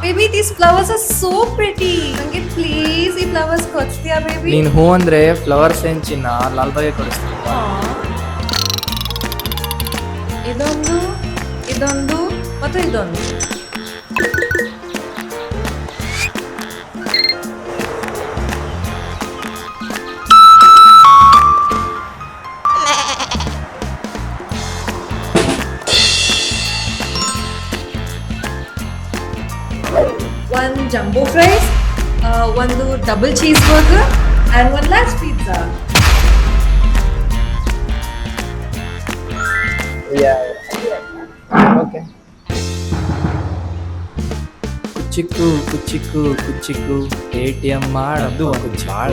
Baby these flowers are so pretty. ನಂಗೆ please ಈ flowers ಕೊಡ್ತೀಯಾ ಬೇಬಿ? ನೀನ್ ಹೂ ಅಂದ್ರೆ ಫ್ಲವರ್ಸ್ ಏನ್ ಚಿನ್ನ ಲಾಲ್ಬಾಗೆ ಕೊಡಿಸ್ತೀನಿ. ಇದೊಂದು ಇದೊಂದು ಮತ್ತು ಇದೊಂದು. ಒಂದು ಜಂಬೋ ಫ್ರೈಸ್, ಒಂದು ಡಬಲ್ ಚೀಸ್ ಬರ್ಗರ್ ಆ್ಯಂಡ್ ಒಂದು ಲಾರ್ಜ್ ಪಿಜ್ಜಾ. ಓಕೆ. ಕುಚ್ಚಿಕ್ಕು ಕುಚ್ಚಿಕ್ಕು ಕುಚ್ಚಿಕ್ಕು ATM ಮಾಡೋದು ಒಂದು ಬಾಳ.